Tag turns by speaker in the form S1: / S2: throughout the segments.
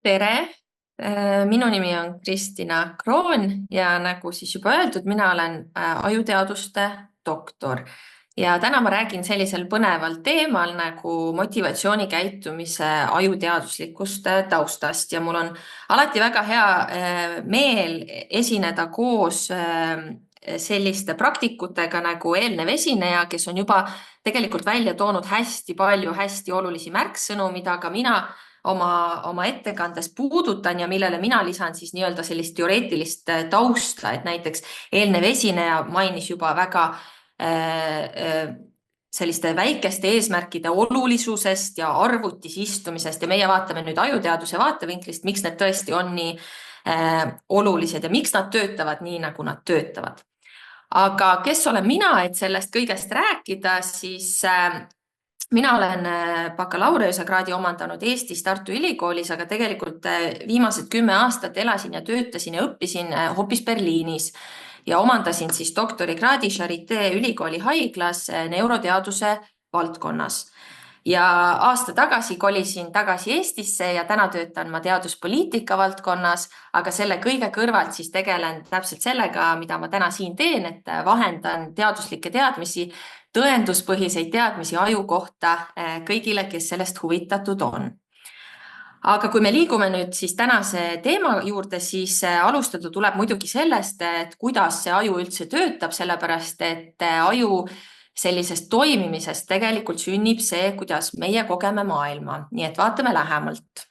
S1: Tere! Minu nimi on Kristina Kroon ja nagu siis juba öeldud, mina olen ajuteaduste doktor. Ja täna ma räägin sellisel põneval teemal nagu motivatsioonikäitumise ajuteaduslikust taustast ja mul on alati väga hea meel esineda koos selliste praktikutega nagu eelnev esineja, kes on juba tegelikult välja toonud hästi palju hästi olulisi märksõnu, mida ka mina oma ettekandes puudutan ja millele mina lisan siis nii-öelda sellist teoreetilist tausta, et näiteks eelnev esineja mainis juba väga selliste väikeste eesmärkide olulisusest ja arvutis istumisest ja meie vaatame nüüd ajuteaduse vaatevinklist, miks need tõesti on nii olulised ja miks nad töötavad nii, nagu nad töötavad. Aga kes olen mina, et sellest kõigest rääkida, siis mina olen bakalaureusekraadi omandanud Eestis Tartu Ülikoolis, aga tegelikult viimased 10 aastat elasin ja töötasin ja õppisin hoopis Berliinis ja omandasin siis doktorikraadi Charité ülikooli haiglas neuroteaduse valdkonnas. Ja aasta tagasi kolisin tagasi Eestisse ja täna töötan ma teaduspoliitika valdkonnas, aga selle kõige kõrvalt siis tegelen täpselt sellega, mida ma täna siin teen, et vahendan teaduslikke teadmisi, tõenduspõhiseid teadmisi aju kohta kõigile, kes sellest huvitatud on. Aga kui me liigume nüüd siis tänase teema juurde, siis alustada tuleb muidugi sellest, et kuidas see aju üldse töötab, sellepärast et aju sellisest toimimisest tegelikult sünnib see, kuidas meie kogeme maailma. Nii et vaatame lähemalt.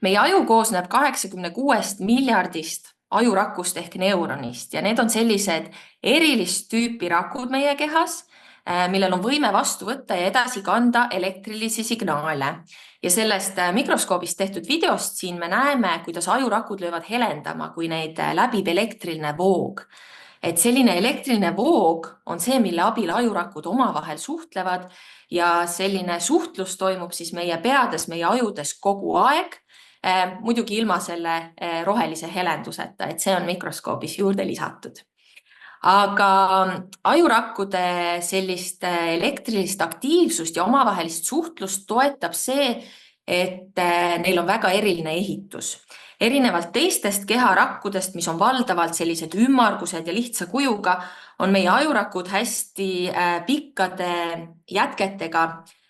S1: Meie aju koosneb 86 miljardist ajurakust ehk neuronist ja need on sellised erilist tüüpi rakud meie kehas, millel on võime vastu võtta ja edasi kanda elektrilisi signaale. Ja sellest mikroskoobist tehtud videost siin me näeme, kuidas ajurakud löövad helendama, kui neid läbib elektriline voog. Et selline elektriline voog on see, mille abil ajurakud omavahel suhtlevad ja selline suhtlus toimub siis meie peades, meie ajudes kogu aeg, muidugi ilma selle rohelise helenduseta, et see on mikroskoobis juurde lisatud. Aga ajurakkude sellist elektrilist aktiivsust ja omavahelist suhtlust toetab see, et neil on väga eriline ehitus. Erinevalt teistest keharakkudest, mis on valdavalt sellised ümmargused ja lihtsa kujuga, on meie ajurakud hästi pikkade jätketega.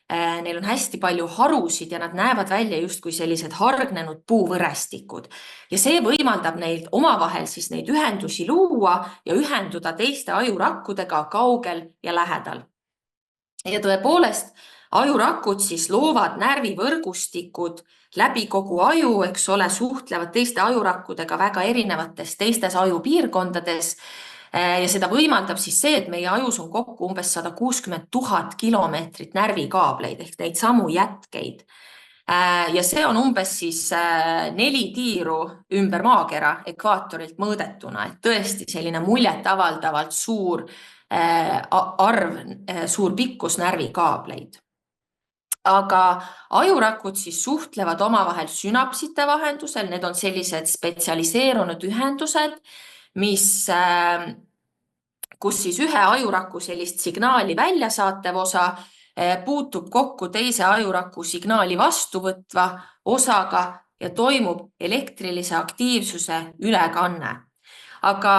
S1: Neil on hästi palju harusid ja nad näevad välja justkui sellised hargnenud puuvõrestikud. Ja see võimaldab neil omavahel siis neid ühendusi luua ja ühenduda teiste ajurakkudega kaugel ja lähedal. Ja tõepoolest, ajurakud siis loovad närvivõrgustikud läbi kogu aju, eks ole, suhtlevad teiste ajurakkudega väga erinevates teistes ajupiirkondades. Ja seda võimaldab siis see, et meie ajus on kokku umbes 160 000 kilomeetrit närvikaableid ehk neid samu jätkeid. Ja see on umbes siis 4 tiiru ümber maakera ekvaatorilt mõõdetuna, et tõesti selline muljet avaldavalt suur arv, suur pikkus närvikaableid. Aga ajurakud siis suhtlevad omavahel sünapsite vahendusel, need on sellised spetsialiseerunud ühendused, kus siis ühe ajuraku sellist signaali välja saatev osa puutub kokku teise ajuraku signaali vastuvõtva osaga ja toimub elektrilise aktiivsuse ülekanne. Aga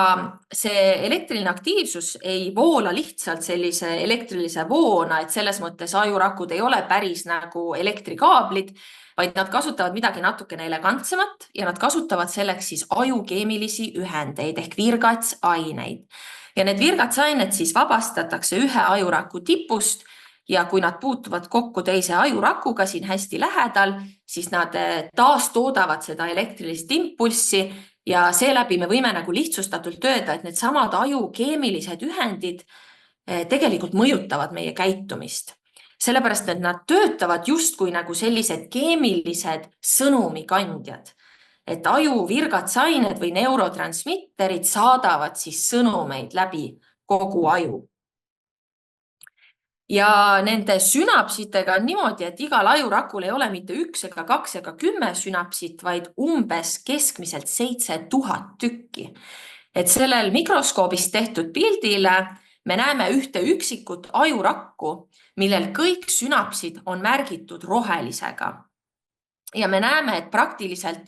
S1: see elektriline aktiivsus ei voola lihtsalt sellise elektrilise voona, et selles mõttes ajurakud ei ole päris nagu elektrikaablid, vaid nad kasutavad midagi natukene elegantsemat ja nad kasutavad selleks siis ajukeemilisi ühendeid ehk virgatsaineid. Ja need virgatsained siis vabastatakse ühe ajuraku tipust ja kui nad puutuvad kokku teise ajurakuga siin hästi lähedal, siis nad taastoodavad seda elektrilist impulssi ja seeläbi me võime nagu lihtsustatult öelda, et need samad ajukeemilised ühendid tegelikult mõjutavad meie käitumist. Sellepärast, et nad töötavad justkui nagu sellised keemilised sõnumikandjad. Et aju virgatsained või neurotransmitterid saadavad siis sõnumeid läbi kogu aju. Ja nende sünapsitega on niimoodi, et igal ajurakul ei ole mitte 1 ega 2 ega 10 sünapsit, vaid umbes keskmiselt 7000 tükki. Et sellel mikroskoobis tehtud pildile me näeme ühte üksikut ajurakku, millel kõik sünapsid on märgitud rohelisega. ja me näeme, et praktiliselt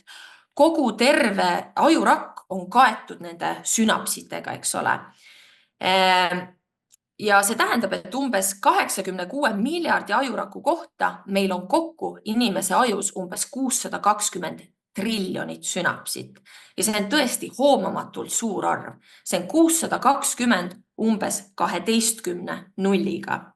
S1: kogu terve ajurakk on kaetud nende sünapsitega, eks ole. Ja see tähendab, et umbes 86 miljardi ajuraku kohta meil on kokku inimese ajus umbes 620 triljonit sünapsit. Ja see on tõesti hoomamatult suur arv. See on 620 umbes 12 nulliga.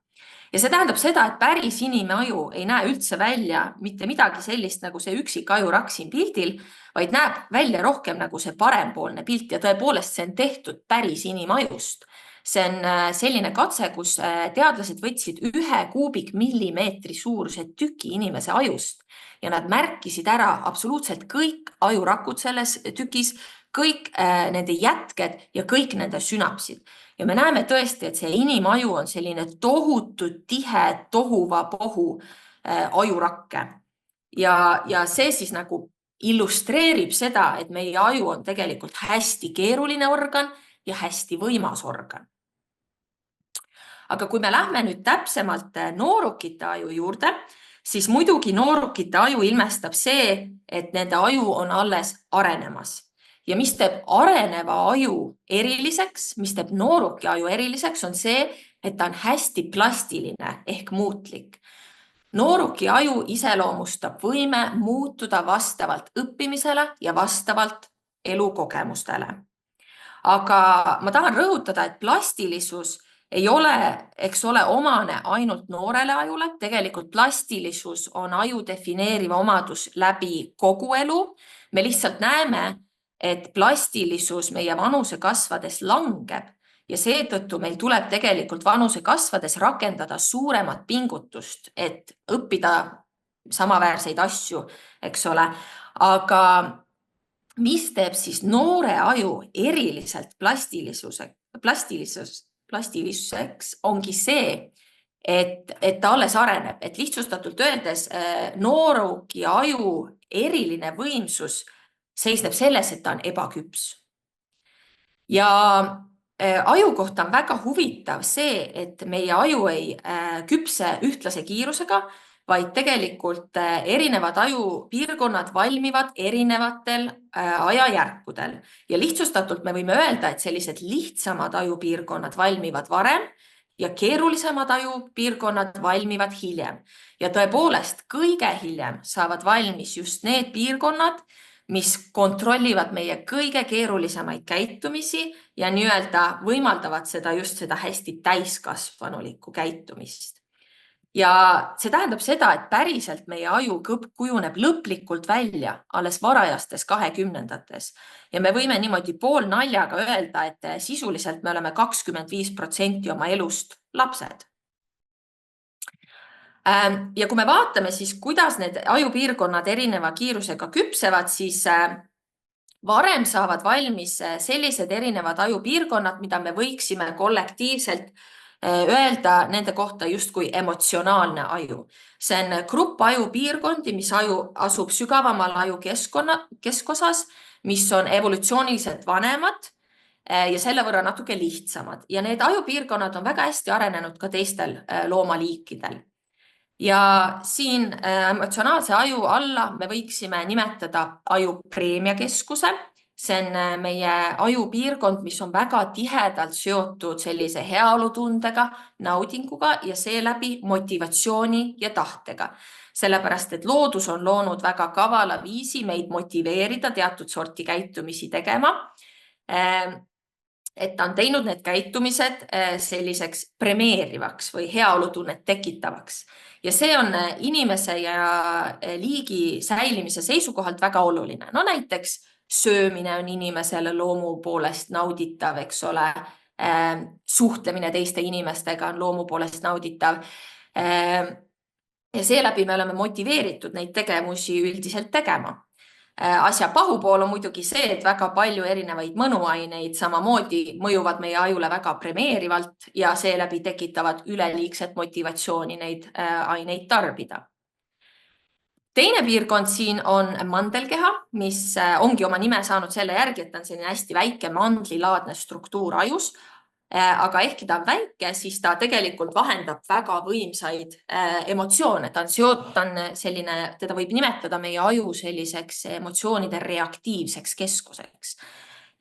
S1: Ja see tähendab seda, et päris inimaju ei näe üldse välja mitte midagi sellist nagu see üksik ajurakk siin pildil, vaid näeb välja rohkem nagu see parempoolne pilt ja tõepoolest see on tehtud päris inimajust. See on selline katse, kus teadlased võtsid 1 kuubikmillimeetri suuruse tüki inimese ajust ja nad märkisid ära absoluutselt kõik ajurakud selles tükis, kõik nende jätked ja kõik nende sünapsid. Ja me näeme tõesti, et see inimaju on selline tohutu tihe tohuvapohu ajurakke. Ja see siis nagu illustreerib seda, et meie aju on tegelikult hästi keeruline organ ja hästi võimas organ. Aga kui me lähme nüüd täpsemalt noorukite aju juurde, siis muidugi noorukite aju ilmestab see, et nende aju on alles arenemas. Ja mis teeb areneva aju eriliseks, mis teeb nooruki aju eriliseks, on see, et ta on hästi plastiline ehk muutlik. Nooruki aju iseloomustab võime muutuda vastavalt õppimisele ja vastavalt elukogemustele. Aga ma tahan rõhutada, et plastilisus ei ole, eks ole, omane ainult noorele ajule. Tegelikult plastilisus on aju defineeriv omadus läbi kogu elu. Me lihtsalt näeme, et plastilisus meie vanuse kasvades langeb ja seetõttu meil tuleb tegelikult vanuse kasvades rakendada suuremat pingutust, et õppida samaväärseid asju, eks ole. Aga mis teeb siis noore aju eriliselt plastilisuseks ongi see, et ta alles areneb, et lihtsustatult öeldes nooruki aju eriline võimsus seisneb selles, et ta on ebaküps. Ja aju kohta on väga huvitav see, et meie aju ei küpse ühtlase kiirusega, vaid tegelikult erinevad ajupiirkonnad valmivad erinevatel ajajärkudel. Ja lihtsustatult me võime öelda, et sellised lihtsamad ajupiirkonnad valmivad varem ja keerulisemad ajupiirkonnad valmivad hiljem. Ja tõepoolest kõige hiljem saavad valmis just need piirkonnad, mis kontrollivad meie kõige keerulisemaid käitumisi ja nii-öelda võimaldavad just seda hästi täiskasvanulikku käitumist. Ja see tähendab seda, et päriselt meie aju kujuneb lõplikult välja alles varajastes 20-ndates. Ja me võime niimoodi poolnaljaga öelda, et sisuliselt me oleme 25% oma elust lapsed. Ja kui me vaatame siis, kuidas need ajupiirkonnad erineva kiirusega küpsevad, siis varem saavad valmis sellised erinevad ajupiirkonnad, mida me võiksime kollektiivselt öelda nende kohta justkui emotsionaalne aju. See on grupp ajupiirkondi, mis asub sügavamal aju keskosas, mis on evolutsiooniliselt vanemad ja selle võrra natuke lihtsamad. Ja need ajupiirkonnad on väga hästi arenenud ka teistel loomaliikidel. Ja siin emotsionaalse aju alla me võiksime nimetada aju preemiakeskuse. See on meie ajupiirkond, mis on väga tihedalt seotud sellise heaolutundega, naudinguga ja seeläbi motivatsiooni ja tahtega. Sellepärast, et loodus on loonud väga kavala viisi meid motiveerida teatud sorti käitumisi tegema. Et ta on teinud need käitumised selliseks premeerivaks või heaolutunnet tekitavaks. Ja see on inimese ja liigi säilimise seisukohalt väga oluline. No näiteks söömine on inimesele loomu poolest nauditav, eks ole. Suhtlemine teiste inimestega on loomu poolest nauditav. Ja seeläbi me oleme motiveeritud neid tegevusi üldiselt tegema. Asja pahupool on muidugi see, et väga palju erinevaid mõnuaineid samamoodi mõjuvad meie ajule väga premeerivalt ja seeläbi tekitavad üleliigset motivatsiooni neid aineid tarbida. Teine piirkond siin on mandelkeha, mis ongi oma nime saanud selle järgi, et ta on selline hästi väike mandlilaadne struktuur ajus, aga ehkki ta on väike, siis ta tegelikult vahendab väga võimsaid emotsioone. Ta on selline, teda võib nimetada meie aju selliseks emotsioonide reaktiivseks keskuseks.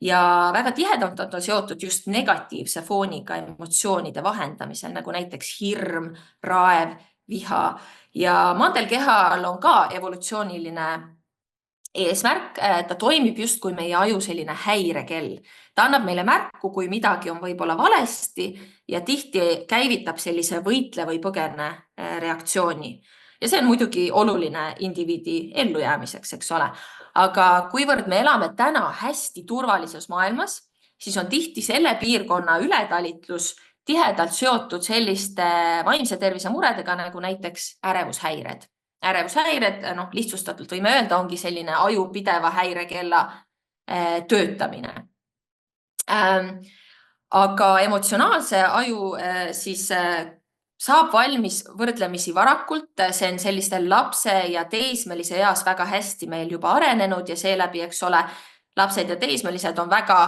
S1: Ja väga tihedalt on ta seotud just negatiivse fooniga emotsioonide vahendamisel, nagu näiteks hirm, raev, viha. Ja mandelkehal on ka evolutsiooniline eesmärk, ta toimib just kui meie aju selline häirekell. Ta annab meile märku, kui midagi on võib-olla valesti ja tihti käivitab sellise võitle või põgene reaktsiooni. Ja see on muidugi oluline indiviidi ellujäämiseks, eks ole. Aga kuivõrd me elame täna hästi turvalises maailmas, siis on tihti selle piirkonna ületalitlus tihedalt seotud selliste vaimse tervise muredega nagu näiteks ärevushäired. Ärevushäired, lihtsustatult võime öelda, ongi selline aju pideva häirekella töötamine. Aga emotsionaalse aju siis saab valmis võrdlemisi varakult, see on sellistel lapse ja teismelise eas väga hästi meil juba arenenud ja seeläbi, eks ole, lapsed ja teismelised on väga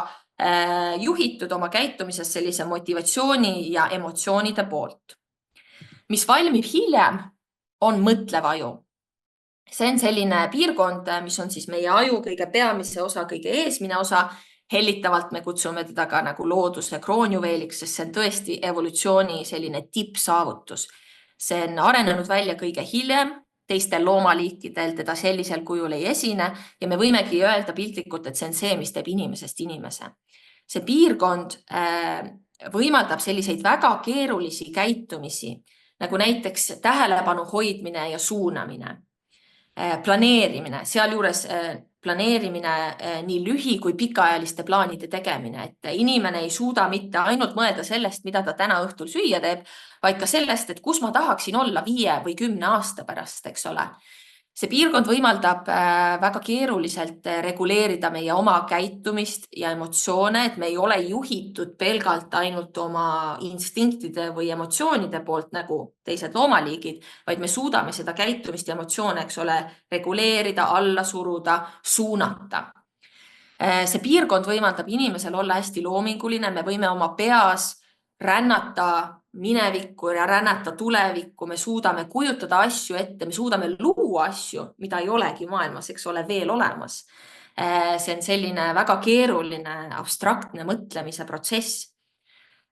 S1: juhitud oma käitumises sellise motivatsiooni ja emotsioonide poolt. Mis valmib hiljem, on mõtlev aju. See on selline piirkond, mis on siis meie aju kõige peamise osa, kõige eesmine osa. Hellitavalt me kutsume teda ka nagu looduse kroonjuveeliks, sest see on tõesti evolutsiooni selline tippsaavutus. See on arenenud välja kõige hiljem, teistel loomaliikidel teda sellisel kujul ei esine ja me võimegi öelda piltlikult, et see on see, mis teeb inimesest inimese. See piirkond võimaldab selliseid väga keerulisi käitumisi, nagu näiteks tähelepanu hoidmine ja suunamine, planeerimine, sealjuures planeerimine nii lühi kui pikaajaliste plaanide tegemine, et inimene ei suuda mitte ainult mõelda sellest, mida ta täna õhtul süüa teeb, vaid ka sellest, et kus ma tahaksin olla 5 või 10 aasta pärast, eks ole. See piirkond võimaldab väga keeruliselt reguleerida meie oma käitumist ja emotsioone, et me ei ole juhitud pelgalt ainult oma instinktide või emotsioonide poolt nagu teised loomaliigid, vaid me suudame seda käitumist ja emotsioone, eks ole, reguleerida, alla suruda, suunata. See piirkond võimaldab inimesel olla hästi loominguline, me võime oma peas rännata minevikku ja rännata tulevikku, me suudame kujutada asju ette, me suudame luua asju, mida ei olegi maailmas, eks ole, veel olemas. See on selline väga keeruline, abstraktne mõtlemise protsess.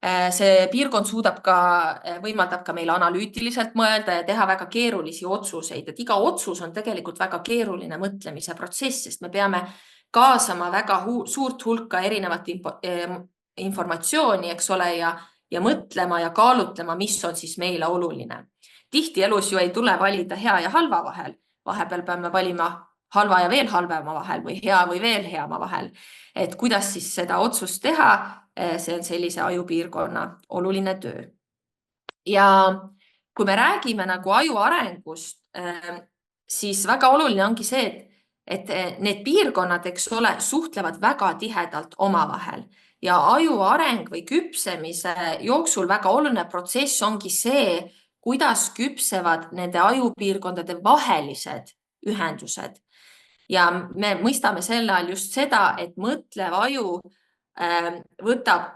S1: See piirkond võimaldab ka meil analüütiliselt mõelda ja teha väga keerulisi otsuseid, et iga otsus on tegelikult väga keeruline mõtlemise protsess, sest me peame kaasama väga suurt hulka erinevat informatsiooni, eks ole, ja mõtlema ja kaalutlema, mis on siis meile oluline. Tihti elus ju ei tule valida hea ja halva vahel. Vahepeal peame valima halva ja veel halvema vahel või hea või veel heama vahel. Et kuidas siis seda otsust teha, see on sellise ajupiirkonna oluline töö. Ja kui me räägime nagu aju arengust, siis väga oluline ongi see, et need piirkonnad, eks ole, suhtlevad väga tihedalt omavahel. Ja aju areng või küpsemise jooksul väga oluline protsess ongi see, kuidas küpsevad nende ajupiirkondade vahelised ühendused. Ja me mõistame selle all just seda, et mõtlev aju võtab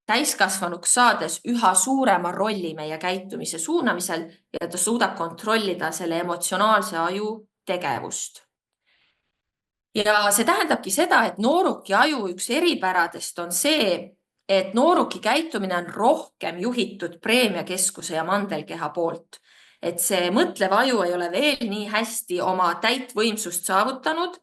S1: täiskasvanuks saades üha suurema rolli meie käitumise suunamisel ja ta suudab kontrollida selle emotsionaalse aju tegevust. Ja see tähendabki seda, et nooruki aju üks eripäradest on see, et nooruki käitumine on rohkem juhitud preemiakeskuse ja mandelkeha poolt. Et see mõtlev aju ei ole veel nii hästi oma täitvõimsust saavutanud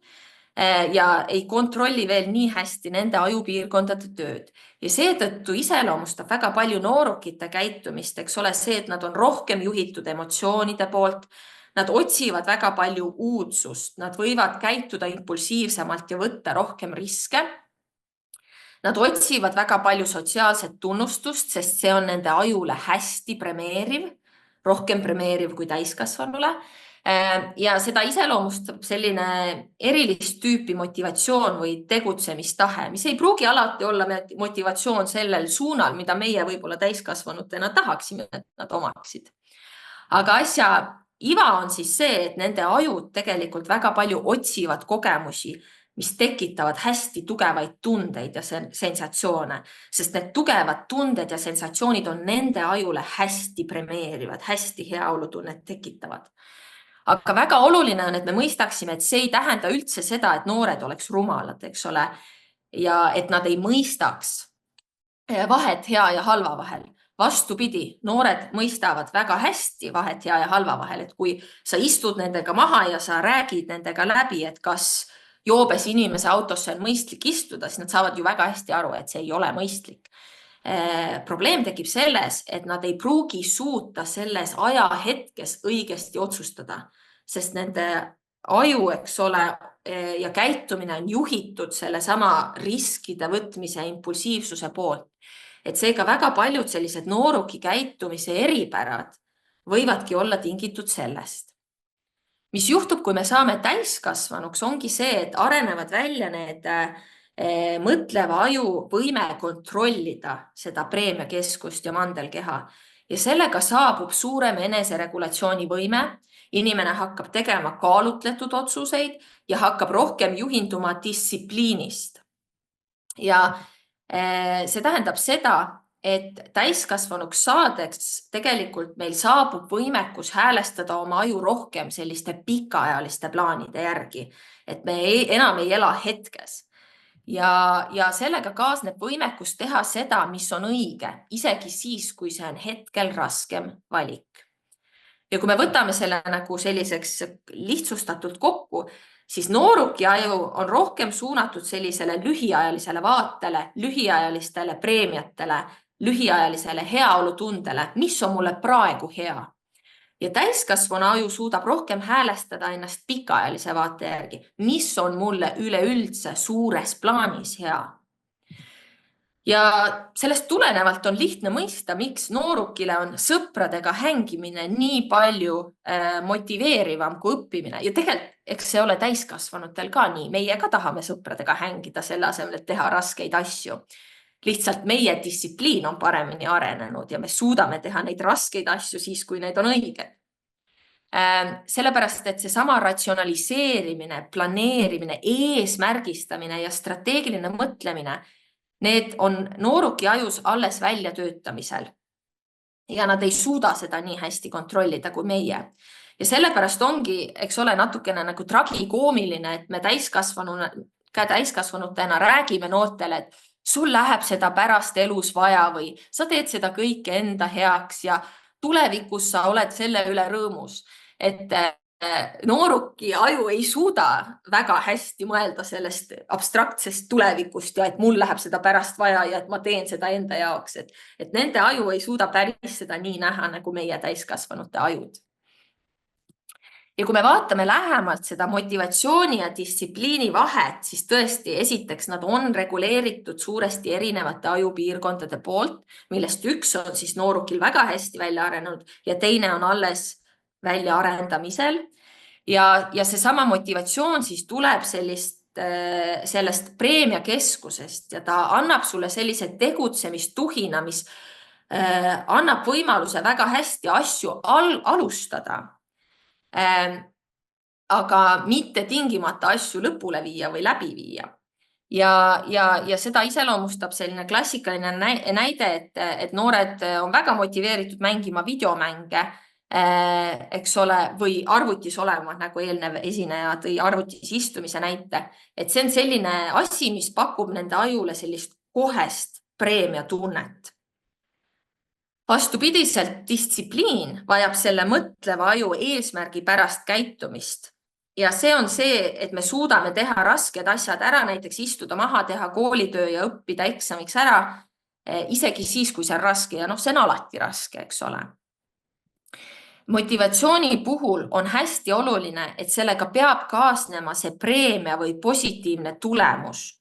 S1: ja ei kontrolli veel nii hästi nende ajupiirkondade tööd. Ja seetõttu iseloomustab väga palju noorukite käitumist, eks ole see, et nad on rohkem juhitud emotsioonide poolt. Nad otsivad väga palju uudsust, nad võivad käituda impulsiivsemalt ja võtta rohkem riske. Nad otsivad väga palju sotsiaalset tunnustust, sest see on nende ajule hästi premeeriv, rohkem premeeriv kui täiskasvanule. Ja seda iseloomustab selline erilist tüüpi motivatsioon või tegutsemistahe, mis ei pruugi alati olla motivatsioon sellel suunal, mida meie võib-olla täiskasvanutena tahaksime, et nad omaksid. Aga asja iva on siis see, et nende ajud tegelikult väga palju otsivad kogemusi, mis tekitavad hästi tugevaid tundeid ja sensatsioone, sest need tugevad tunded ja sensatsioonid on nende ajule hästi premeerivad, hästi heaolutunnet tekitavad. Aga väga oluline on, et me mõistaksime, et see ei tähenda üldse seda, et noored oleks rumalad, eks ole, ja et nad ei mõistaks vahet hea ja halva vahel. Vastupidi, noored mõistavad väga hästi vahet hea ja halva vahel, et kui sa istud nendega maha ja sa räägid nendega läbi, et kas joobes inimese autosse on mõistlik istuda, siis nad saavad ju väga hästi aru, et see ei ole mõistlik. Probleem tekib selles, et nad ei pruugi suuta selles ajahetkes õigesti otsustada, sest nende aju, eks ole, ja käitumine on juhitud selle sama riskide võtmise impulsiivsuse poolt. Et seega väga paljud sellised nooruki käitumise eripärad võivadki olla tingitud sellest. Mis juhtub, kui me saame täiskasvanuks, ongi see, et arenevad välja need mõtleva aju võime kontrollida seda preemiakeskust ja mandelkeha ja sellega saabub suurem eneseregulatsiooni võime. Inimene hakkab tegema kaalutletud otsuseid ja hakkab rohkem juhinduma distsipliinist. Ja see tähendab seda, et täiskasvanuks saadeks tegelikult meil saabub võimekus häälestada oma aju rohkem selliste pikaajaliste plaanide järgi, et me enam ei ela hetkes. Ja sellega kaasneb võimekus teha seda, mis on õige, isegi siis, kui see on hetkel raskem valik. Ja kui me võtame selle nagu selliseks lihtsustatult kokku, siis nooruki aju on rohkem suunatud sellisele lühiajalisele vaatele, lühiajalistele preemiatele, lühiajalisele heaolutundele, mis on mulle praegu hea. Ja täiskasvanu aju suudab rohkem häälestada ennast pikaajalise vaate järgi, mis on mulle üleüldse suures plaanis hea. Ja sellest tulenevalt on lihtne mõista, miks noorukile on sõpradega hängimine nii palju motiveerivam kui õppimine. Ja tegelikult, eks see ole täiskasvanutel ka nii. Meie ka tahame sõpradega hängida selle asemel, et teha raskeid asju. Lihtsalt meie distsipliin on paremini arenenud ja me suudame teha neid raskeid asju siis, kui need on õiged. Sellepärast, et see sama ratsionaliseerimine, planeerimine, eesmärgistamine ja strateegiline mõtlemine, need on nooruki ajus alles väljatöötamisel ja nad ei suuda seda nii hästi kontrollida kui meie. Ja sellepärast ongi, eks ole, natukene nagu tragikoomiline, et me täiskasvanutena räägime noortele, et sul läheb seda pärast elus vaja või sa teed seda kõike enda heaks ja tulevikus sa oled selle üle rõõmus. Et nooruki aju ei suuda väga hästi mõelda sellest abstraktsest tulevikust ja et mul läheb seda pärast vaja ja et ma teen seda enda jaoks. Et nende aju ei suuda päris seda nii näha nagu meie täiskasvanute ajud. Ja kui me vaatame lähemalt seda motivatsiooni ja distsipliini vahet, siis tõesti esiteks nad on reguleeritud suuresti erinevate ajupiirkondade poolt, millest üks on siis noorukil väga hästi välja arenenud ja teine on alles välja arendamisel. Ja seesama motivatsioon siis tuleb sellest preemiakeskusest ja ta annab sulle sellise tegutsemistuhina, mis annab võimaluse väga hästi asju alustada, aga mitte tingimata asju lõpule viia või läbi viia. Ja seda iseloomustab selline klassikaline näide, et noored on väga motiveeritud mängima videomänge, eks ole, või arvutis olema, nagu eelnev esineja tõi arvutis istumise näite. Et see on selline asi, mis pakub nende ajule sellist kohest preemiatunnet. Vastupidiselt distsipliin vajab selle mõtleva aju eesmärgi pärast käitumist. Ja see on see, et me suudame teha rasked asjad ära, näiteks istuda maha, teha koolitöö ja õppida eksamiks ära, isegi siis, kui see on raske ja see on alati raske, eks ole. Motivatsiooni puhul on hästi oluline, et sellega peab kaasnema see preemia või positiivne tulemus.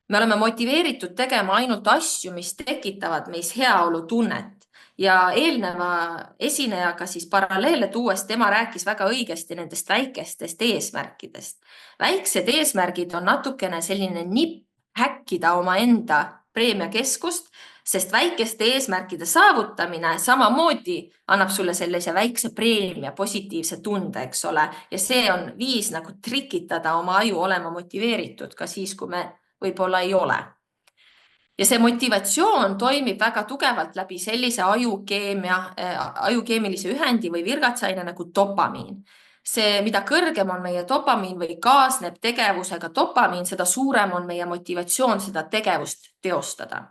S1: Me oleme motiveeritud tegema ainult asju, mis tekitavad meis heaolutunnet ja eelneva esinejaga siis paralleele tuues tema rääkis väga õigesti nendest väikestest eesmärkidest. Väiksed eesmärgid on natukene selline nipp häkkida oma enda preemiakeskust, sest väikeste eesmärkide saavutamine samamoodi annab sulle sellise väikse preemia, positiivse tunde, eks ole, ja see on viis nagu trikitada oma aju olema motiveeritud ka siis, kui me võib-olla ei ole. Ja see motivatsioon toimib väga tugevalt läbi sellise ajukeemilise ühendi või virgatsaine nagu dopamiin. See, mida kõrgem on meie dopamiin või kaasneb tegevusega dopamiin, seda suurem on meie motivatsioon seda tegevust teostada.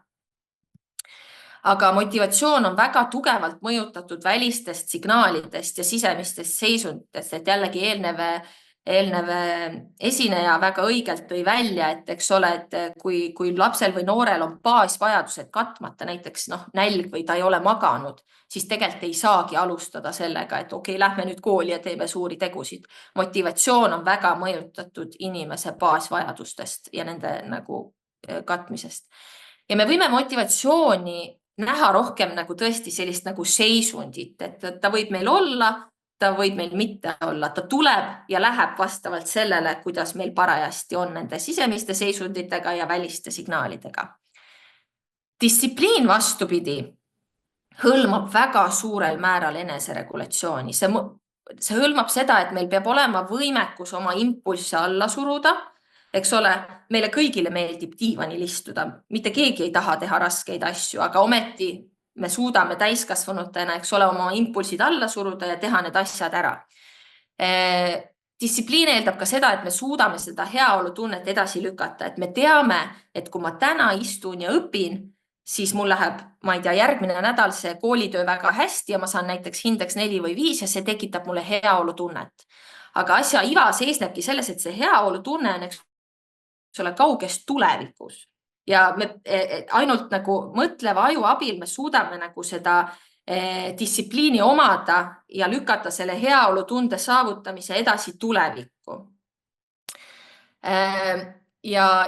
S1: Aga motivatsioon on väga tugevalt mõjutatud välistest signaalidest ja sisemistest seisunditest, et jällegi eelnev esineja väga õigelt tõi välja, et eks ole, et kui lapsel või noorel on baasvajadused katmata, näiteks nälg või ta ei ole maganud, siis tegelikult ei saagi alustada sellega, et okei, lähme nüüd kooli ja teeme suuri tegusid. Motivatsioon on väga mõjutatud inimese baasvajadustest ja nende nagu katmisest. Ja me võime motivatsiooni näha rohkem nagu tõesti sellist nagu seisundit, et ta võib meil olla, ta võib meil mitte olla, ta tuleb ja läheb vastavalt sellele, kuidas meil parajasti on nende sisemiste seisunditega ja väliste signaalidega. Distsipliin vastupidi hõlmab väga suurel määral eneseregulatsiooni. See hõlmab seda, et meil peab olema võimekus oma impulsse alla suruda. Eks ole, meile kõigile meeldib diivanil istuda, mitte keegi ei taha teha raskeid asju, aga ometi me suudame täiskasvanutena, eks ole, oma impulsid alla suruda ja teha need asjad ära. Distsipliin eeldab ka seda, et me suudame seda heaolutunnet edasi lükata, et me teame, et kui ma täna istun ja õpin, siis mul läheb, ma ei tea, järgmine nädal see koolitöö väga hästi ja ma saan näiteks hindeks 4 või 5 ja see tekitab mulle heaolutunnet. Aga asja iva seisnebki selles, et see heaolutunne on, eks ole, kauges tulevikus ja me ainult nagu mõtleva aju abil me suudame nagu seda distsipliini omada ja lükata selle heaolutunde saavutamise edasi tulevikku. Ja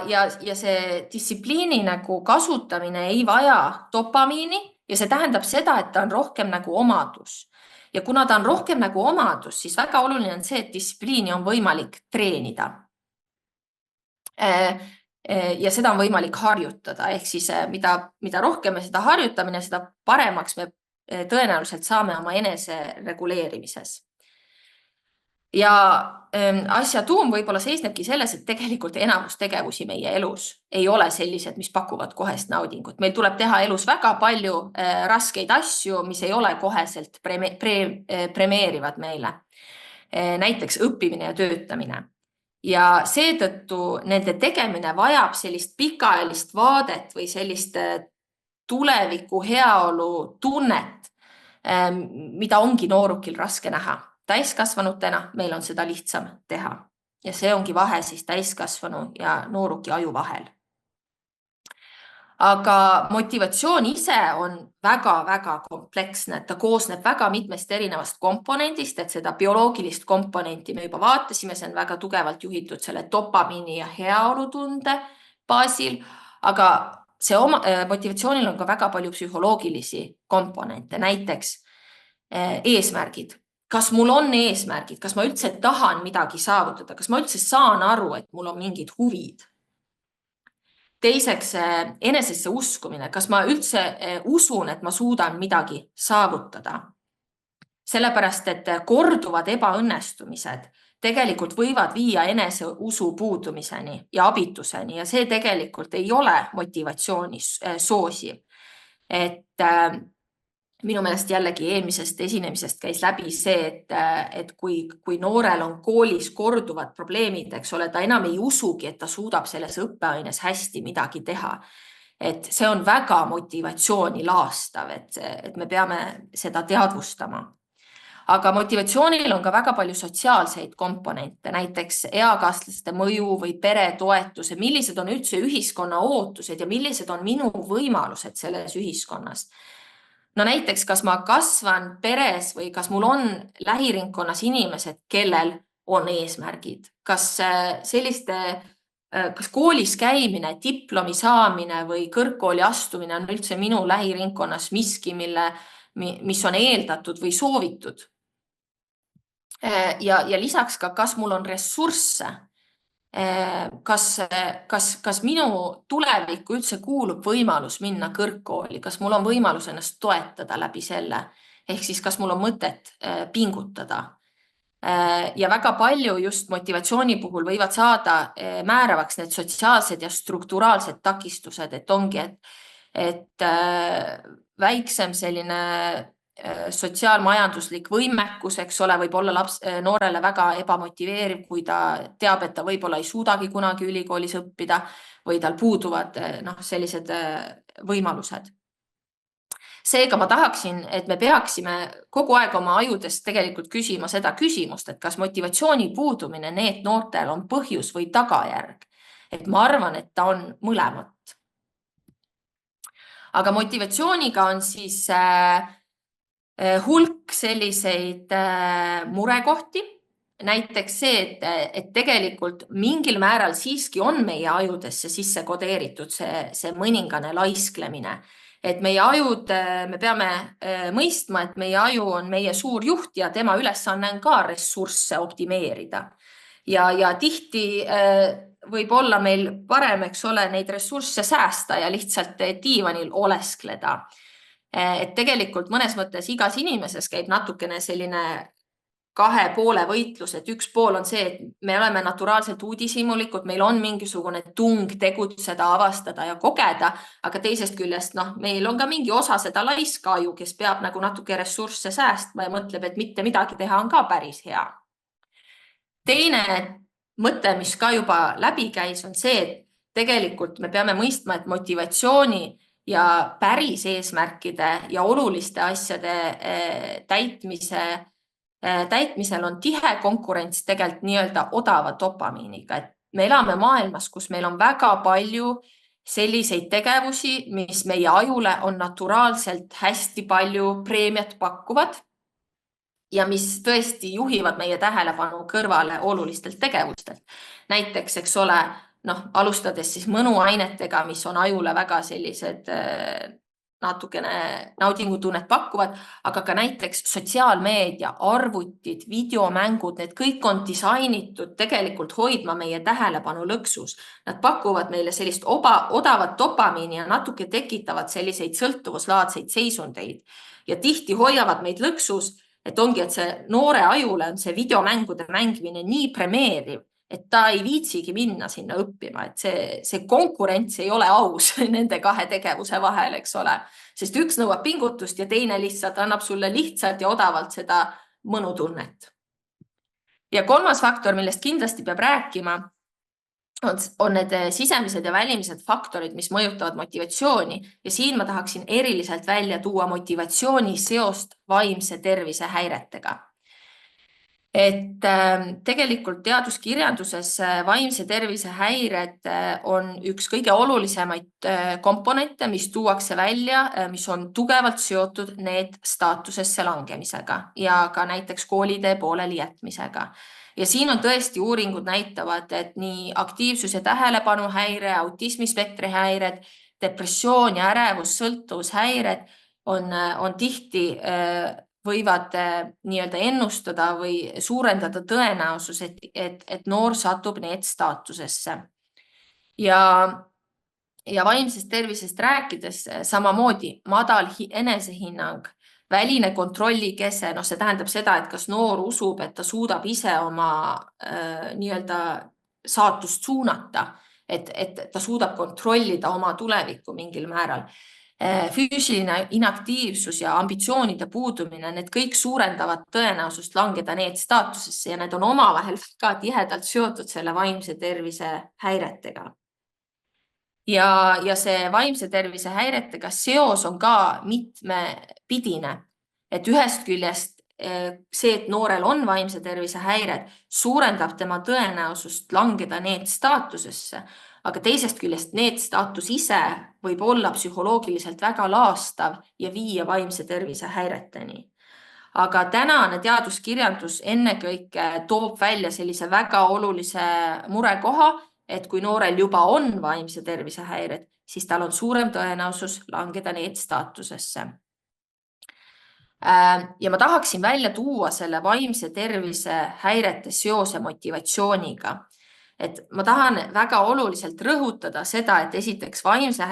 S1: see distsipliini nagu kasutamine ei vaja dopamiini ja see tähendab seda, et ta on rohkem nagu omadus. Ja kuna ta on rohkem nagu omadus, siis väga oluline on see, et distsipliini on võimalik treenida. Ja seda on võimalik harjutada, ehk siis mida rohkem me seda harjutamine, seda paremaks me tõenäoliselt saame oma enese reguleerimises. Ja asja tuum võib-olla seisnebki selles, et tegelikult enamus tegevusi meie elus ei ole sellised, mis pakuvad kohest naudingut. Meil tuleb teha elus väga palju raskeid asju, mis ei ole koheselt premeerivad meile. Näiteks õppimine ja töötamine. Ja seetõttu nende tegemine vajab sellist pikaajalist vaadet või sellist tuleviku heaolu tunnet, mida ongi noorukil raske näha. Täiskasvanutena meil on seda lihtsam teha ja see ongi vahe siis täiskasvanu ja nooruki aju vahel. Aga motivatsioon ise on väga-väga kompleksne, ta koosneb väga mitmest erinevast komponendist, et seda bioloogilist komponenti me juba vaatasime, see on väga tugevalt juhitud selle dopamiini ja heaolutunde baasil, aga see motivatsioonil on ka väga palju psühholoogilisi komponente, näiteks eesmärgid. Kas mul on eesmärgid, kas ma üldse tahan midagi saavutada, kas ma üldse saan aru, et mul on mingid huvid? Teiseks, enesesse uskumine, kas ma üldse usun, et ma suudan midagi saavutada? Sellepärast, et korduvad ebaõnnestumised tegelikult võivad viia enese usu puudumiseni ja abituseni ja see tegelikult ei ole motivatsiooni soosiv. Et minu meelest jällegi eelmisest esinemisest käis läbi see, et kui noorel on koolis korduvad probleemid, eks ole, ta enam ei usugi, et ta suudab selles õppeaines hästi midagi teha. Et see on väga motivatsiooni laastav, et me peame seda teadvustama. Aga motivatsioonil on ka väga palju sotsiaalseid komponente, näiteks eakaaslaste mõju või peretoetuse, millised on üldse ühiskonna ootused ja millised on minu võimalused selles ühiskonnas. No näiteks, kas ma kasvan peres või kas mul on lähiringkonnas inimesed, kellel on eesmärgid? Kas koolis käimine, diplomi saamine või kõrgkooli astumine on üldse minu lähiringkonnas miski, mis on eeldatud või soovitud? Ja lisaks ka, kas mul on ressursse kas minu tulevikku üldse kuulub võimalus minna kõrgkooli, kas mul on võimalus ennast toetada läbi selle, ehk siis kas mul on mõtet pingutada. Ja väga palju just motivatsiooni puhul võivad saada määravaks need sotsiaalsed ja strukturaalsed takistused, et ongi, et väiksem selline sotsiaalmajanduslik võimekus, eks ole, võib olla noorele väga ebamotiveeriv, kui ta teab, et ta võib-olla ei suudagi kunagi ülikoolis õppida või tal puuduvad sellised võimalused. Seega ma tahaksin, et me peaksime kogu aeg oma ajudest tegelikult küsima seda küsimust, et kas motivatsiooni puudumine need noortel on põhjus või tagajärg. Et ma arvan, et ta on mõlemat. Aga motivatsiooniga on siis hulk selliseid murekohti. Näiteks see, et tegelikult mingil määral siiski on meie ajudesse sisse kodeeritud see mõningane laisklemine. Et meie ajud, me peame mõistma, et meie aju on meie suur juht ja tema ülesanne on ka ressursse optimeerida. Ja tihti võib olla meil parem, eks ole, neid ressursse säästa ja lihtsalt diivanil oleskleda. Et tegelikult mõnes mõttes igas inimeses käib natukene selline kahe poole võitlus, et üks pool on see, et me oleme naturaalselt uudishimulikud, meil on mingisugune tung tegutseda, avastada ja kogeda, aga teisest küljest meil on ka mingi osa seda laiska aju, kes peab nagu natuke ressursse säästma ja mõtleb, et mitte midagi teha on ka päris hea. Teine mõte, mis ka juba läbi käis, on see, et tegelikult me peame mõistma, et motivatsiooni ja päris eesmärkide ja oluliste asjade täitmisel on tihe konkurents tegelikult nii-öelda odava dopamiiniga, et me elame maailmas, kus meil on väga palju selliseid tegevusi, mis meie ajule on naturaalselt hästi palju preemiat pakkuvad ja mis tõesti juhivad meie tähelepanu kõrvale olulistelt tegevustelt. Näiteks, eks ole, alustades siis mõnuainetega, mis on ajule väga sellised natukene naudingutunnet pakkuvad, aga ka näiteks sotsiaalmeedia, arvutid, videomängud, need kõik on disainitud tegelikult hoidma meie tähelepanu lõksus. Nad pakuvad meile sellist odavat dopamiini ja natuke tekitavad selliseid sõltuvuslaadseid seisundeid ja tihti hoiavad meid lõksus, et ongi, et see noore ajule on see videomängude mängimine nii premeeriv, et ta ei viitsigi minna sinna õppima, et see konkurents ei ole aus nende kahe tegevuse vahel, eks ole, sest üks nõuab pingutust ja teine lihtsalt annab sulle lihtsalt ja odavalt seda mõnutunnet. Ja kolmas faktor, millest kindlasti peab rääkima, on need sisemised ja välimised faktorid, mis mõjutavad motivatsiooni ja siin ma tahaksin eriliselt välja tuua motivatsiooni seost vaimse tervise häiretega. Et tegelikult teaduskirjanduses vaimse tervise häired on üks kõige olulisemaid komponente, mis tuuakse välja, mis on tugevalt seotud need staatusesse langemisega ja ka näiteks koolitee pooleli jätmisega. Ja siin on tõesti uuringud näitavad, et nii aktiivsus- ja tähelepanuhäire, autismispektri häired, depressioon ja ärevus, sõltuvushäired on tihti võivad nii-öelda ennustada või suurendada tõenäosus, et noor satub need staatusesse. Ja vaimsest tervisest rääkides samamoodi madal enesehinnang, väline kontrollikese, see tähendab seda, et kas noor usub, et ta suudab ise oma nii-öelda saatust suunata, et ta suudab kontrollida oma tulevikku mingil määral. Füüsiline inaktiivsus ja ambitsioonide puudumine, need kõik suurendavad tõenäosust langeda need staatusesse ja need on omavahel ka tihedalt seotud selle vaimse tervise häiretega. Ja see vaimse tervise häiretega seos on ka mitmepidine, et ühest küljest see, et noorel on vaimse tervise häired, suurendab tema tõenäosust langeda need staatusesse, aga teisest küljest need staatus ise võib olla psühholoogiliselt väga laastav ja viia vaimse tervise häireteni. Aga tänane teaduskirjandus ennekõike toob välja sellise väga olulise murekoha, et kui noorel juba on vaimse tervise häired, siis tal on suurem tõenäosus langeda need staatusesse. Ja ma tahaksin välja tuua selle vaimse tervise häirete seose motivatsiooniga. et ma tahan väga oluliselt rõhutada seda, et esiteks vaimse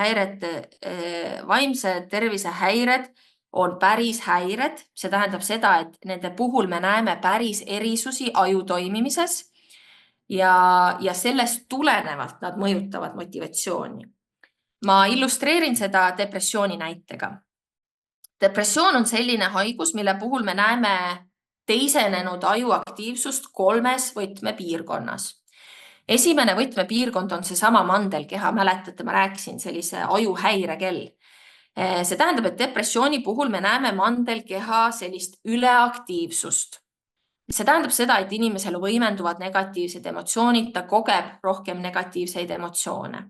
S1: tervise häired on päris häired. See tähendab seda, et nende puhul me näeme päris erisusi aju toimimises ja sellest tulenevalt nad mõjutavad motivatsiooni. Ma illustreerin seda depressiooni näitega. Depressioon on selline haigus, mille puhul me näeme teisenenud aju aktiivsust 3 võtmepiirkonnas. Esimene võtmepiirkond on seesama mandelkeha, mäletate, ma rääkisin sellise aju häirekell. See tähendab, et depressiooni puhul me näeme mandelkeha sellist üleaktiivsust. See tähendab seda, et inimesel võimenduvad negatiivsed emotsioonid, ta kogeb rohkem negatiivseid emotsioone.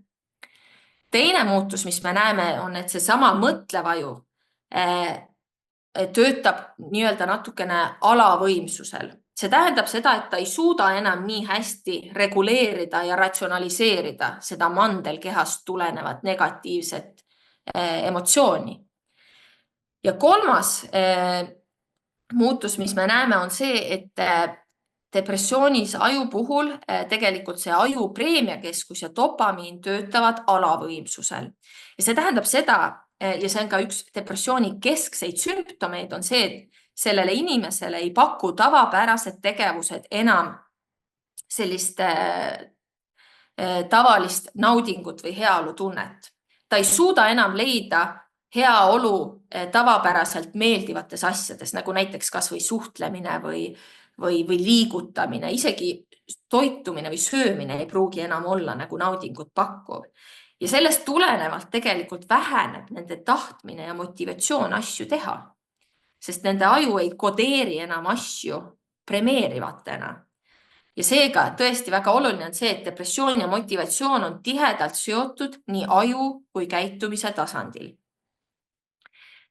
S1: Teine muutus, mis me näeme, on, et seesama mõtlev aju töötab nii-öelda natukene alavõimsusel. See tähendab seda, et ta ei suuda enam nii hästi reguleerida ja ratsionaliseerida seda mandelkehast tulenevat negatiivset emotsiooni. Ja kolmas muutus, mis me näeme, on see, et depressioonis aju puhul tegelikult see aju preemiakeskus ja dopamiin töötavad alavõimsusel. Ja see tähendab seda, ja see on ka üks depressiooni keskseid sümptomeid, on see, et sellele inimesele ei paku tavapärased tegevused enam sellist tavalist naudingut või heaolutunnet. Ta ei suuda enam leida heaolu tavapäraselt meeldivates asjades, nagu näiteks kas või suhtlemine või liigutamine, isegi toitumine või söömine ei pruugi enam olla nagu naudingut pakkuv. Ja sellest tulenevalt tegelikult väheneb nende tahtmine ja motivatsioon asju teha, sest nende aju ei kodeeri enam asju premeerivatena. Ja seega tõesti väga oluline on see, et depressioon ja motivatsioon on tihedalt seotud nii aju kui käitumise tasandil.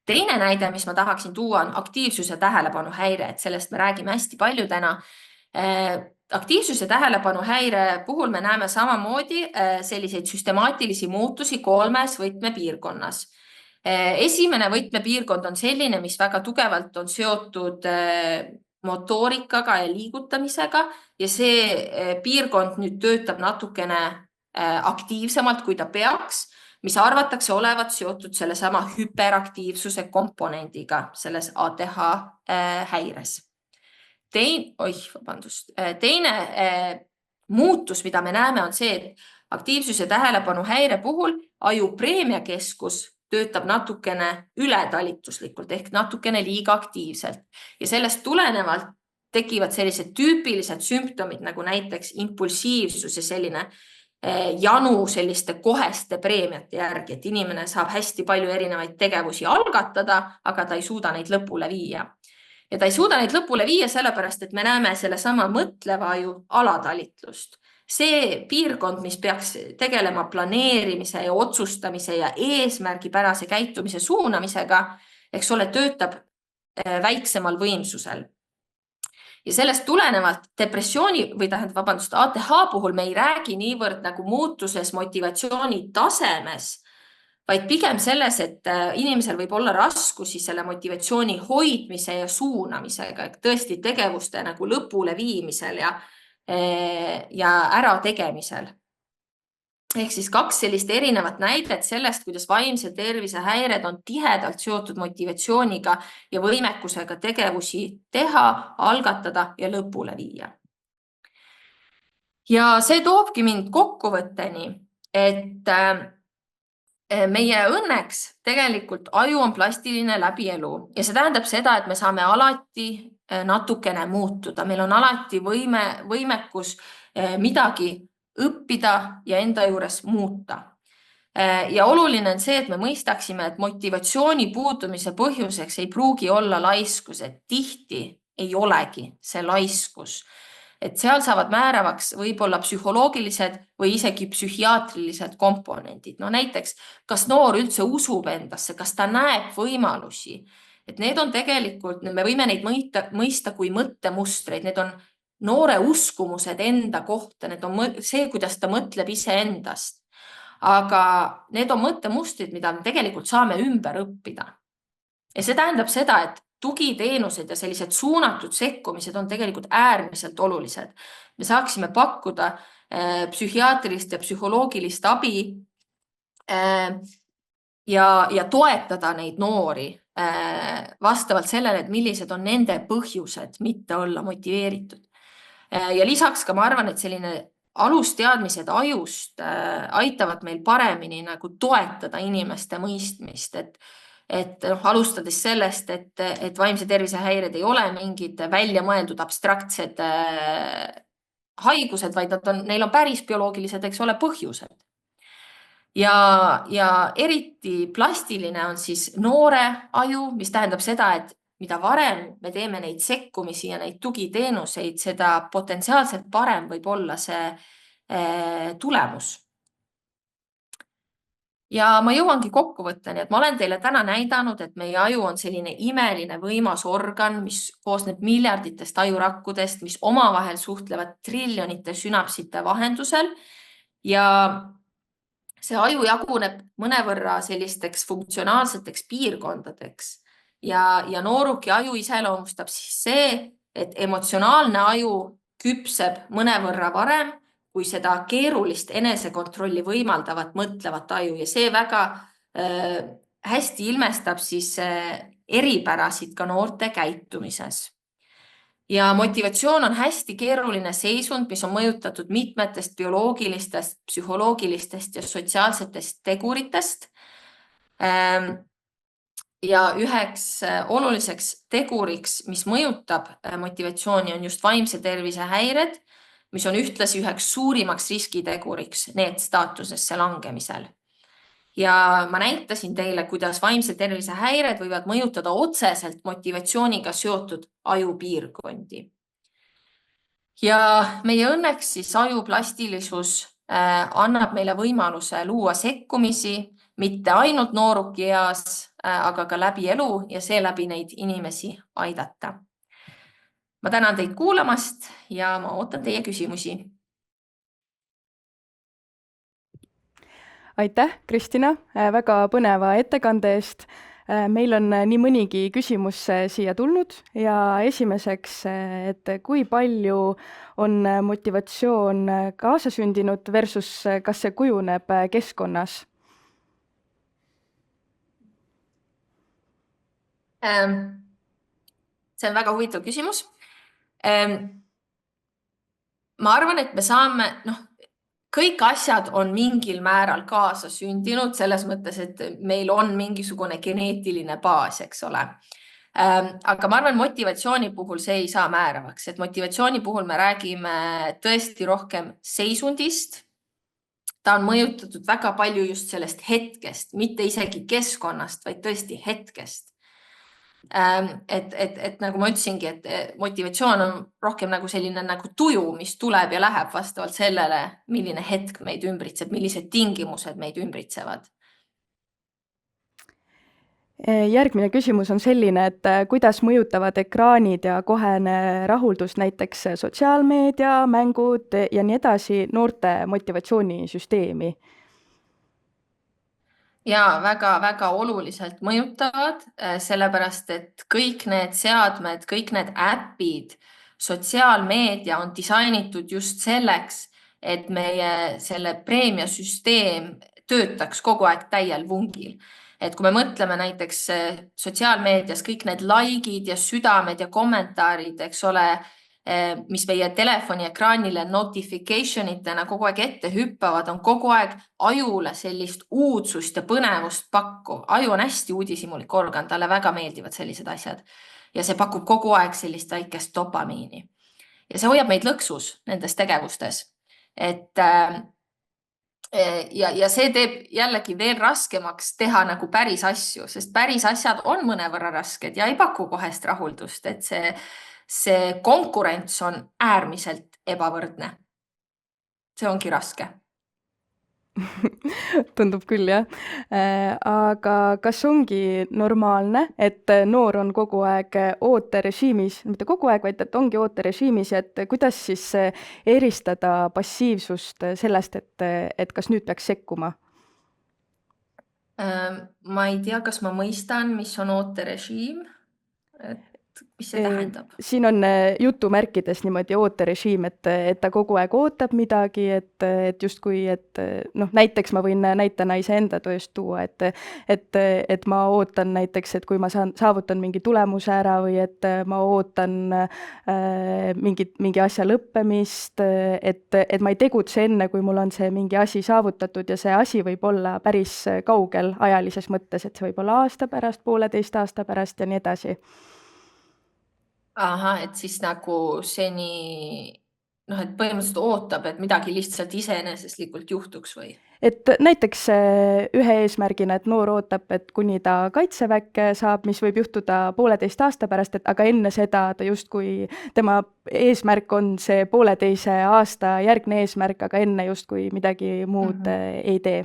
S1: Teine näide, mis ma tahaksin tuua, on aktiivsus- ja tähelepanuhäire, et sellest me räägime hästi palju täna. Aktiivsus- ja tähelepanuhäire puhul me näeme samamoodi selliseid süstemaatilisi muutusi 3 võtmepiirkonnas. Esimene võtmepiirkond on selline, mis väga tugevalt on seotud motoorikaga ja liigutamisega ja see piirkond nüüd töötab natukene aktiivsemalt, kui ta peaks, mis arvatakse olevat seotud sellesama hüperaktiivsuse komponendiga selles ATH häires. Teine muutus, mida me näeme, on see, et aktiivsus- ja tähelepanuhäire puhul aju preemiakeskus töötab natukene ületalituslikult ehk natukene liiga aktiivselt ja sellest tulenevalt tekivad sellised tüüpilised sümptomid nagu näiteks impulsiivsus ja selline janu selliste koheste preemiate järgi, et inimene saab hästi palju erinevaid tegevusi algatada, aga ta ei suuda neid lõpule viia. Ja ta ei suuda neid lõpule viia sellepärast, et me näeme sellesama mõtleva aju alatalitlust. See piirkond, mis peaks tegelema planeerimise ja otsustamise ja eesmärgipärase käitumise suunamisega, eks ole, töötab väiksemal võimsusel. Ja sellest tulenevalt depressiooni või ATH puhul me ei räägi niivõrd nagu muutuses motivatsiooni tasemes, vaid pigem selles, et inimesel võib olla raskusi selle motivatsiooni hoidmise ja suunamisega, tõesti tegevuste nagu lõpule viimisel ja ära tegemisel. Ehk siis 2 sellist erinevat näidet sellest, kuidas vaimse tervise häired on tihedalt seotud motivatsiooniga ja võimekusega tegevusi teha, algatada ja lõpule viia. Ja see toobki mind kokkuvõtteni, et meie õnneks tegelikult aju on plastiline läbi elu ja see tähendab seda, et me saame alati natukene muutuda. Meil on alati võimekus midagi õppida ja enda juures muuta. Ja oluline on see, et me mõistaksime, et motivatsiooni puudumise põhjuseks ei pruugi olla laiskus, et tihti ei olegi see laiskus. Et seal saavad määravaks võib-olla psühholoogilised või isegi psühhiaatrilised komponendid. No näiteks, kas noor üldse usub endasse, kas ta näeb võimalusi. Et need on tegelikult, me võime neid mõista kui mõttemustreid, need on noore uskumused enda kohta, need on see, kuidas ta mõtleb iseendast. Aga need on mõttemustrid, mida me tegelikult saame ümber õppida. Ja see tähendab seda, et tugiteenused ja sellised suunatud sekkumised on tegelikult äärmiselt olulised. Me saaksime pakkuda psühhiaatrilist ja psühholoogilist abi ja toetada neid noori vastavalt sellele, et millised on nende põhjused mitte olla motiveeritud. Ja lisaks ka ma arvan, et selline alusteadmised ajust aitavad meil paremini nagu toetada inimeste mõistmist, et alustades sellest, et vaimse tervise häired ei ole mingid välja mõeldud abstraktsed haigused, vaid neil on päris bioloogilised, eks ole, põhjused. Ja eriti plastiline on siis noore aju, mis tähendab seda, et mida varem me teeme neid sekkumisi ja neid tugiteenuseid, seda potentsiaalselt parem võib olla see tulemus. Ja ma jõuangi kokkuvõtteni, et ma olen teile täna näidanud, et meie aju on selline imeline võimas organ, mis koosneb miljarditest ajurakkudest, mis omavahel suhtlevad triljonite sünapsite vahendusel ja see aju jaguneb mõnevõrra sellisteks funktsionaalseteks piirkondadeks ja nooruki aju iseloomustab siis see, et emotsionaalne aju küpseb mõnevõrra varem kui seda keerulist enesekontrolli võimaldavat mõtlevat aju ja see väga hästi ilmestab siis eripärasid ka noorte käitumises. Ja motivatsioon on hästi keeruline seisund, mis on mõjutatud mitmetest bioloogilistest, psühholoogilistest ja sotsiaalsetest teguritest. Ja üheks oluliseks teguriks, mis mõjutab motivatsiooni, on just vaimse tervise häired, mis on ühtlasi üheks suurimaks riskiteguriks NEET-staatusesse langemisel. Ja ma näitasin teile, kuidas vaimse tervise häired võivad mõjutada otseselt motivatsiooniga seotud ajupiirkondi. Ja meie õnneks siis ajuplastilisus annab meile võimaluse luua sekkumisi, mitte ainult nooruki eas, aga ka läbi elu ja seeläbi neid inimesi aidata. Ma tänan teid kuulamast ja ma ootan teie küsimusi.
S2: Aitäh, Kristina, väga põneva ettekande eest. Meil on nii mõnigi küsimus siia tulnud ja esimeseks, et kui palju on motivatsioon kaasasündinud versus kas see kujuneb keskkonnas?
S1: See on väga huvitav küsimus. Ma arvan, et me saame, kõik asjad on mingil määral kaasasündinud selles mõttes, et meil on mingisugune geneetiline baas, eks ole. Aga ma arvan, motivatsiooni puhul see ei saa määravaks, et motivatsiooni puhul me räägime tõesti rohkem seisundist. Ta on mõjutatud väga palju just sellest hetkest, mitte isegi keskkonnast, vaid tõesti hetkest. Et nagu ma ütlesingi, et motivatsioon on rohkem nagu selline nagu tuju, mis tuleb ja läheb vastavalt sellele, milline hetk meid ümbritseb, millised tingimused meid ümbritsevad.
S2: Järgmine küsimus on selline, et kuidas mõjutavad ekraanid ja kohene rahuldus, näiteks sotsiaalmeedia, mängud ja nii edasi noorte motivatsioonisüsteemi?
S1: Ja väga oluliselt mõjutavad, sellepärast et kõik need seadmed, kõik need äpid, sotsiaalmeedia on disainitud just selleks, et meie selle preemiasüsteem töötaks kogu aeg täiel vungil. Et kui me mõtleme näiteks sotsiaalmeedias kõik need likeid ja südamed ja kommentaarid, eks ole, mis meie telefoni ekraanile notificationitena kogu aeg ette hüppavad, on kogu aeg ajule sellist uudsust ja põnevust pakkuv. Aju on hästi uudishimulik organ, talle väga meeldivad sellised asjad. Ja see pakub kogu aeg sellist väikest dopamiini. Ja see hoiab meid lõksus nendes tegevustes. Ja see teeb jällegi veel raskemaks teha nagu päris asju, sest päris asjad on mõnevõrra rasked ja ei paku kohest rahuldust, et see konkurents on äärmiselt ebavõrdne. See ongi raske.
S2: Tundub küll, jah. Aga kas ongi normaalne, et noor on kogu aeg ooterežiimis, mitte kogu aeg, vaid et ongi ooterežiimis, et kuidas siis eristada passiivsust sellest, et kas nüüd peaks sekkuma?
S1: Ma ei tea, kas ma mõistan, mis on ooterežiim. mis see tähendab?
S2: Siin on jutumärkides niimoodi ooterežiim, et ta kogu aeg ootab midagi, et justkui, et noh, näiteks ma võin näitena iseenda tööst tuua, et ma ootan näiteks, et kui ma saavutan mingi tulemuse ära või et ma ootan mingi asja lõppemist, et ma ei tegutse enne, kui mul on see mingi asi saavutatud ja see asi võib olla päris kaugel ajalises mõttes, et see võib olla aasta pärast, 1,5 aasta pärast ja nii edasi.
S1: Ahah, et siis nagu seni, noh, et põhimõtteliselt ootab, et midagi lihtsalt iseeneseslikult juhtuks või?
S2: Et näiteks ühe eesmärgina, et noor ootab, et kuni ta kaitseväkke saab, mis võib juhtuda 1,5 aasta pärast, et aga enne seda ta justkui, tema eesmärk on see 1,5 aasta järgne eesmärk, aga enne justkui midagi muud ei tee.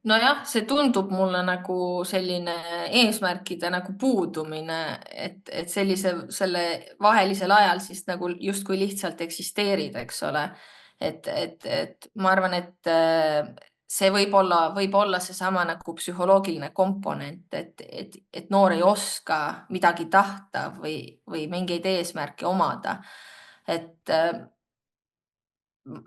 S1: Nojah, see tundub mulle nagu selline eesmärkide nagu puudumine, et selle vahelisel ajal siis nagu justkui lihtsalt eksisteerid, eks ole. Et ma arvan, et see võib olla seesama nagu psühholoogiline komponent, et noor ei oska midagi tahta või mingeid eesmärke omada. Et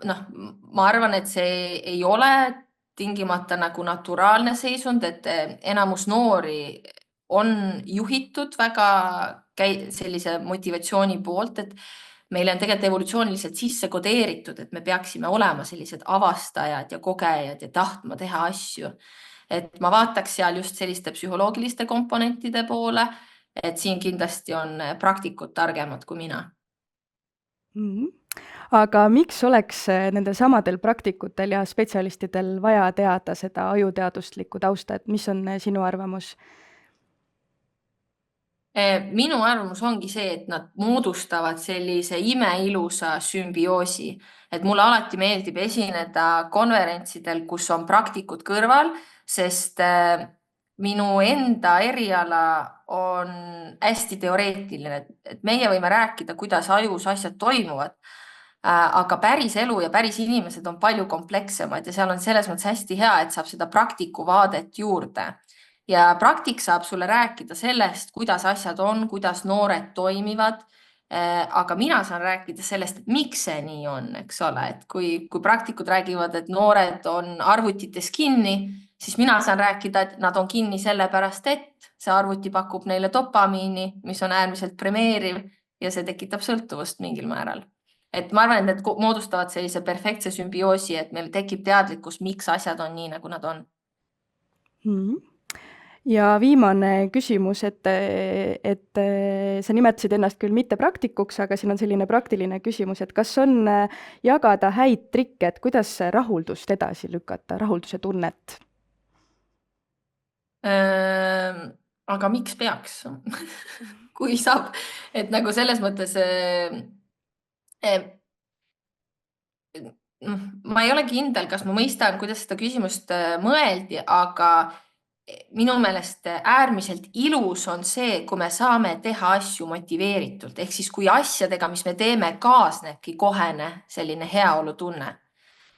S1: noh, ma arvan, et see ei ole tingimata nagu naturaalne seisund, et enamus noori on juhitud väga sellise motivatsiooni poolt, et meile on tegelikult evolutsiooniliselt sisse kodeeritud, et me peaksime olema sellised avastajad ja kogejad ja tahtma teha asju. Et ma vaataks seal just selliste psühholoogiliste komponentide poole, et siin kindlasti on praktikud targemad kui mina.
S2: Aga miks oleks nendel samadel praktikutel ja spetsialistidel vaja teada seda ajuteaduslikku tausta, et mis on sinu arvamus?
S1: Minu arvamus ongi see, et nad moodustavad sellise imeilusa sümbioosi, et mulle alati meeldib esineda konverentsidel, kus on praktikud kõrval, sest minu enda eriala on hästi teoreetiline, et meie võime rääkida, kuidas ajus asjad toimuvad, aga päris elu ja päris inimesed on palju komplekssemad ja seal on selles mõttes hästi hea, et saab seda praktiku vaadet juurde. Ja praktik saab sulle rääkida sellest, kuidas asjad on, kuidas noored toimivad, aga mina saan rääkida sellest, et miks see nii on, eks ole, et kui praktikud räägivad, et noored on arvutites kinni, siis mina saan rääkida, et nad on kinni sellepärast, et see arvuti pakub neile dopamiini, mis on äärmiselt premeeriv ja see tekitab sõltuvust mingil määral. Et ma arvan, et need moodustavad sellise perfektse sümbioosi, et meil tekib teadlikkus, miks asjad on nii, nagu nad on.
S2: Ja viimane küsimus, et sa nimetasid ennast küll mitte praktikuks, aga siin on selline praktiline küsimus, et kas on jagada häid trikke, et kuidas rahuldust edasi lükata, rahulduse tunnet?
S1: Aga miks peaks? Kui saab, et nagu selles mõttes ma ei ole kindel, kas ma mõistan, kuidas seda küsimust mõeldi, aga minu meelest äärmiselt ilus on see, kui me saame teha asju motiveeritult, ehk siis kui asjadega, mis me teeme, kaasnebki kohene selline heaolutunne.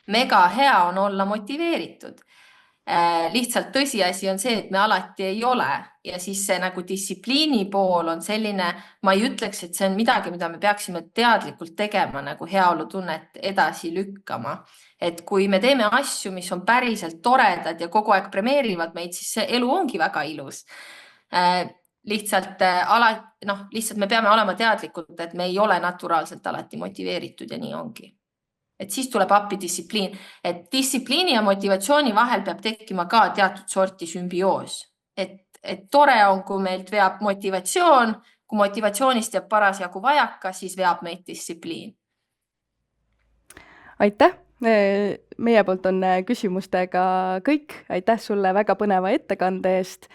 S1: Mega hea on olla motiveeritud. Lihtsalt tõsiasi on see, et me alati ei ole ja siis see nagu distsipliini pool on selline, ma ei ütleks, et see on midagi, mida me peaksime teadlikult tegema, nagu heaolutunnet edasi lükkama. Et kui me teeme asju, mis on päriselt toredad ja kogu aeg premeerivad meid, siis see elu ongi väga ilus. Lihtsalt me peame olema teadlikud, et me ei ole naturaalselt alati motiveeritud ja nii ongi. Et siis tuleb appi distsipliin, et distsipliini ja motivatsiooni vahel peab tekkima ka teatud sorti sümbioos. Et tore on, kui meilt veab motivatsioon, kui motivatsioonist jääb parasjagu vajaka, siis veab meid distsipliin.
S2: Aitäh! Meie poolt on küsimustega kõik. Aitäh sulle väga põneva ettekande eest